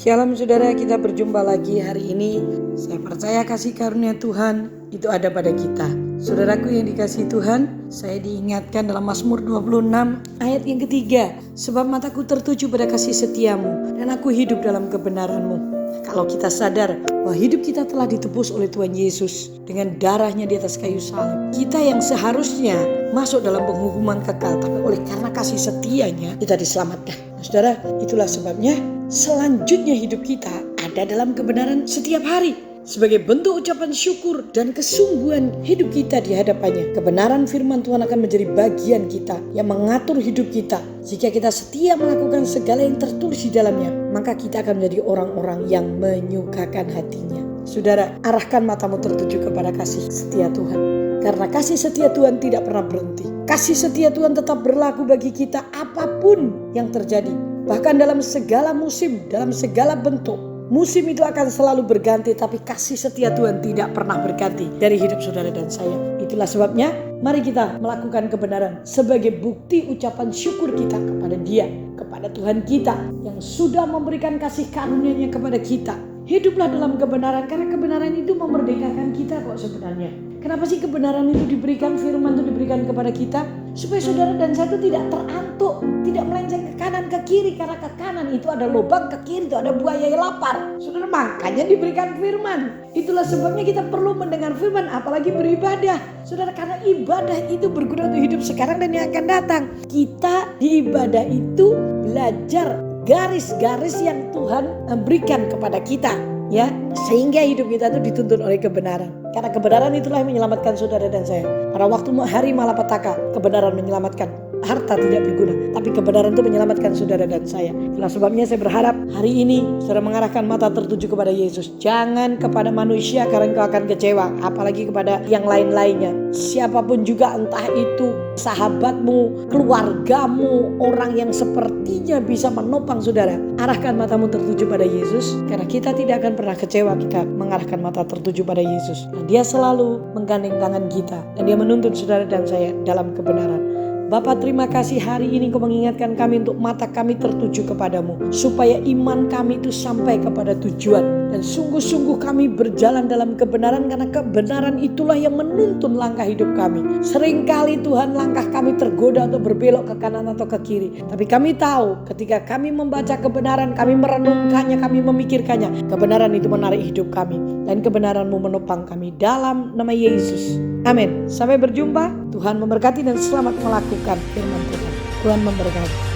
Shalom saudara, kita berjumpa lagi hari ini. Saya percaya kasih karunia Tuhan itu ada pada kita. Saudaraku yang dikasihi Tuhan, saya diingatkan dalam Mazmur 26 ayat yang ketiga. Sebab mataku tertuju pada kasih setiamu dan aku hidup dalam kebenaranmu. Kalau kita sadar bahwa hidup kita telah ditebus oleh Tuhan Yesus dengan darahnya di atas kayu salib, kita yang seharusnya masuk dalam penghukuman kekal, tapi oleh karena kasih setianya kita diselamatkan. Saudara, itulah sebabnya selanjutnya hidup kita ada dalam kebenaran setiap hari. Sebagai bentuk ucapan syukur dan kesungguhan hidup kita di hadapannya, kebenaran firman Tuhan akan menjadi bagian kita yang mengatur hidup kita. Jika kita setia melakukan segala yang tertulis di dalamnya, maka kita akan menjadi orang-orang yang menyukakan hatinya. Saudara, arahkan matamu tertuju kepada kasih setia Tuhan. Karena kasih setia Tuhan tidak pernah berhenti. Kasih setia Tuhan tetap berlaku bagi kita apapun yang terjadi. Bahkan dalam segala musim, dalam segala bentuk. Musim itu akan selalu berganti, tapi kasih setia Tuhan tidak pernah berganti dari hidup saudara dan saya. Itulah sebabnya mari kita melakukan kebenaran sebagai bukti ucapan syukur kita kepada Dia, kepada Tuhan kita yang sudah memberikan kasih karunia-Nya kepada kita. Hiduplah dalam kebenaran, karena kebenaran itu memerdekakan kita kok sebenarnya. Kenapa sih kebenaran itu diberikan, firman itu diberikan kepada kita? Supaya saudara dan saya itu tidak terantuk, tidak melenceng ke kanan ke kiri. Karena ke kanan itu ada lubang, ke kiri itu ada buaya yang lapar. Saudara, makanya diberikan firman. Itulah sebabnya kita perlu mendengar firman, apalagi beribadah. Saudara, karena ibadah itu berguna untuk hidup sekarang dan yang akan datang. Kita di ibadah itu belajar garis-garis yang Tuhan berikan kepada kita, ya, sehingga hidup kita itu dituntun oleh kebenaran. Karena kebenaran itulah yang menyelamatkan saudara dan saya. Pada waktu hari malapetaka, kebenaran menyelamatkan. Harta tidak berguna, tapi kebenaran itu menyelamatkan saudara dan saya. Itulah sebabnya saya berharap hari ini saudara mengarahkan mata tertuju kepada Yesus. Jangan kepada manusia, karena engkau akan kecewa. Apalagi kepada yang lain-lainnya. Siapapun juga, entah itu sahabatmu, keluargamu, orang yang sepertinya bisa menopang saudara. Arahkan matamu tertuju pada Yesus, karena kita tidak akan pernah kecewa kita mengarahkan mata tertuju pada Yesus. Nah, Dia selalu menggandeng tangan kita dan Dia menuntun saudara dan saya dalam kebenaran. Bapa, terima kasih hari ini Kau mengingatkan kami untuk mata kami tertuju kepadamu, supaya iman kami itu sampai kepada tujuan. Dan sungguh-sungguh kami berjalan dalam kebenaran, karena kebenaran itulah yang menuntun langkah hidup kami. Seringkali Tuhan, langkah kami tergoda untuk berbelok ke kanan atau ke kiri. Tapi kami tahu ketika kami membaca kebenaran, kami merenungkannya, kami memikirkannya, kebenaran itu menarik hidup kami. Dan kebenaran-Mu menopang kami dalam nama Yesus. Amin. Sampai berjumpa. Tuhan memberkati dan selamat melakukan firman Tuhan. Tuhan memberkati.